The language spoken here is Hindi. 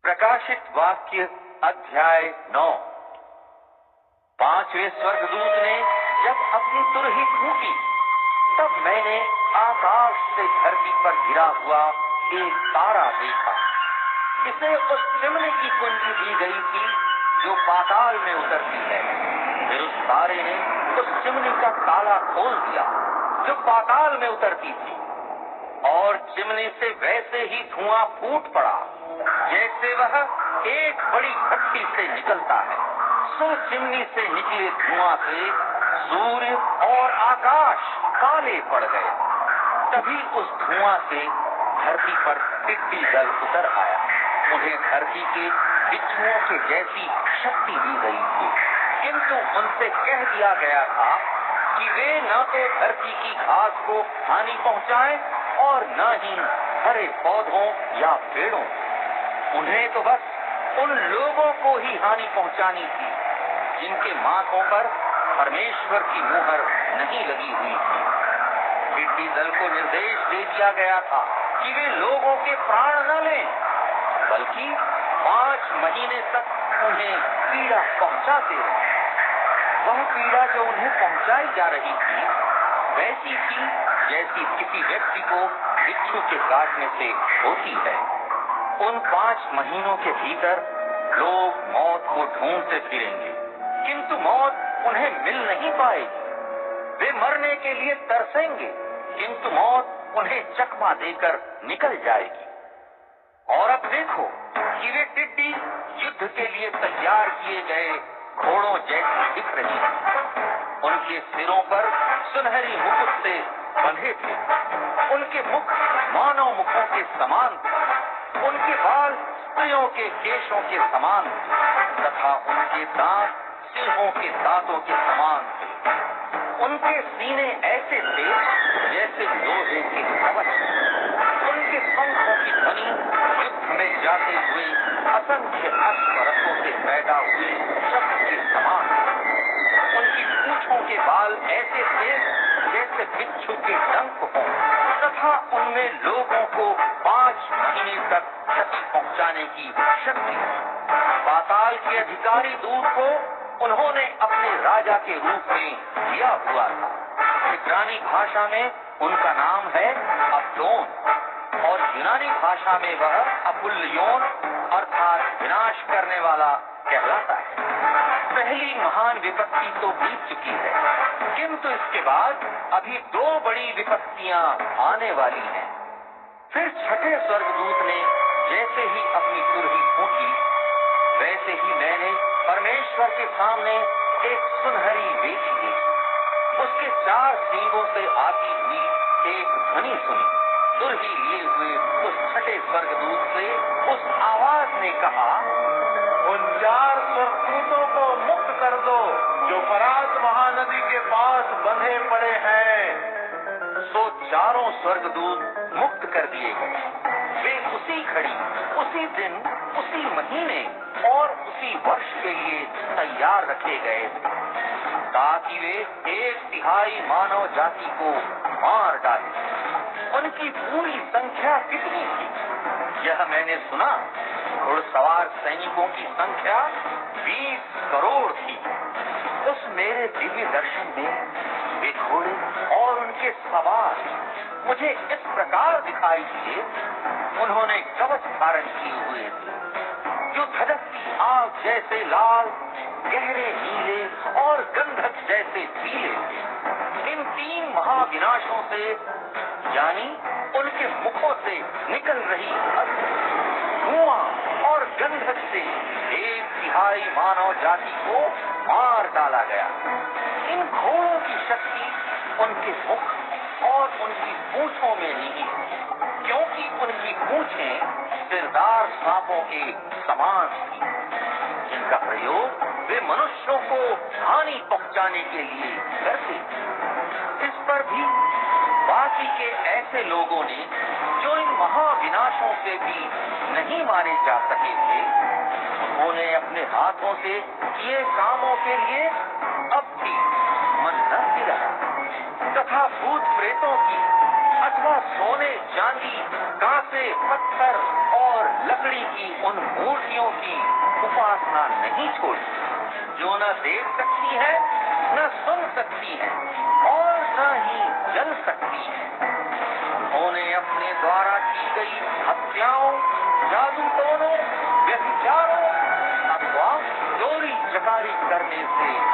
प्रकाशित वाक्य अध्याय 9। पांचवें स्वर्गदूत ने जब अपनी तुरही फूंकी, तब मैंने आकाश से धरती पर गिरा हुआ एक तारा देखा। इसे उस चिमनी की कुंजी दी गई थी जो पाताल में उतरती है। फिर उस तारे ने उस चिमनी का ताला खोल दिया जो पाताल में उतरती थी, और चिमनी से वैसे ही धुआं फूट पड़ा जैसे वह एक बड़ी भट्टी से निकलता है। सो चिमनी से निकले धुआं से सूर्य और आकाश काले पड़ गए। तभी उस धुआं से धरती पर टिड्डी दल उतर आया। उन्हें धरती के बिच्छुओं के जैसी शक्ति दी गई थी, किंतु उनसे कह दिया गया था कि वे न तो धरती की घास को हानि पहुंचाएं और न ही हरे पौधों या पेड़ों। उन्हें तो बस उन लोगों को ही हानि पहुंचानी थी जिनके माथों पर परमेश्वर की मुहर नहीं लगी हुई थी। टिड्डी दल को निर्देश दे दिया गया था कि वे लोगों के प्राण न लें, बल्कि 5 महीने तक उन्हें पीड़ा पहुंचाते रहे। वह पीड़ा जो उन्हें पहुंचाई जा रही थी वैसी थी जैसी किसी व्यक्ति को बिच्छू के काटने से होती है। उन 5 महीनों के भीतर लोग मौत को ढूंढते फिरेंगे, किंतु मौत उन्हें मिल नहीं पाएगी। वे मरने के लिए तरसेंगे, किंतु मौत उन्हें चकमा देकर निकल जाएगी। और अब देखो कि वे टिड्डी युद्ध के लिए तैयार किए गए घोड़ों जैसी दिख रही हैं। उनके सिरों पर सुनहरी मुकुट से बंधे थे। उनके मुख मानव मुखों के समान थे। उनके बाल स्त्रियों के केशों के समान थे, तथा उनके दांत सिंहों के दांतों के समान थे। उनके सीने ऐसे थे जैसे लोहे के कवच। उनके पंखों की ध्वनि युद्ध में जाते हुए असंख्य अश्वरथों से पैदा हुए शब्द के समान। उनकी पूंछों के बाल ऐसे थे जैसे बिच्छू के डंक हों, तथा उनमें लोगों को 5 महीने तक क्षति पहुंचाने की शक्ति। पाताल के अधिकारी दूत को उन्होंने अपने राजा के रूप में लिया हुआ था। इब्रानी भाषा में उनका नाम है अब्दोन, और यूनानी भाषा में वह अपुल्योन अर्थात विनाश करने वाला कहलाता है। पहली महान विपत्ति तो बीत चुकी है, किंतु इसके बाद अभी 2 बड़ी विपत्तियां आने वाली हैं। फिर छठे स्वर्गदूत ने जैसे ही अपनी तुरही फूंकी, वैसे ही मैंने परमेश्वर के सामने एक सुनहरी वेदी देखी। उसके 4 सींगों से आती हुई एक ध्वनि सुनी। तुरही लिए हुए उस छठे स्वर्गदूत से उस आवाज ने कहा, उन 4 स्वर्गदूतों को मुक्त कर दो जो फरात महानदी के पास बंधे पड़े हैं। सो 4 स्वर्गदूत मुक्त कर दिए गए। वे उसी घड़ी, उसी दिन, उसी महीने और उसी वर्ष के लिए तैयार रखे गए थे, ताकि वे 1/3 मानव जाति को मार डालें। उनकी पूरी संख्या कितनी थी यह मैंने सुना। घुड़सवार सैनिकों की संख्या 20 करोड़ थी। उस मेरे दिव्य दर्शन में वे घोड़े और उनके सवार मुझे इस प्रकार दिखाई दिए। उन्होंने कवच धारण किए हुए थे जो धधकती आग जैसे लाल, गहरे नीले और गंधक जैसे पीले थे। इन 3 महाविनाशों से, यानी उनके मुखों से निकल रही धुआं और गंधक से 1/3 मानव जाति को मार डाला गया। इन घोड़ों की शक्ति उनके मुख और उनकी पूंछों में नहीं, क्योंकि उनकी पूंछें सिरदार सांपों के समान थी, जिनका प्रयोग वे मनुष्यों को हानि पहुंचाने के लिए करते। इस पर भी बाकी के ऐसे लोगों ने जो इन महाविनाशों से भी नहीं मारे जा सके थे, उन्होंने अपने हाथों से किए कामों के लिए अब भी मन न फिराया, तथा भूत प्रेतों की अथवा सोने, चांदी, कांसे, पत्थर और और लकड़ी की उन मूर्तियों की उपासना नहीं छोड़ी, जो न देख सकती है, न सुन सकती है और न ही जल सकती है। उन्होंने अपने द्वारा की गई हत्याओं, जादू टोनों, व्यभिचारों अथवा चोरी चकारी करने से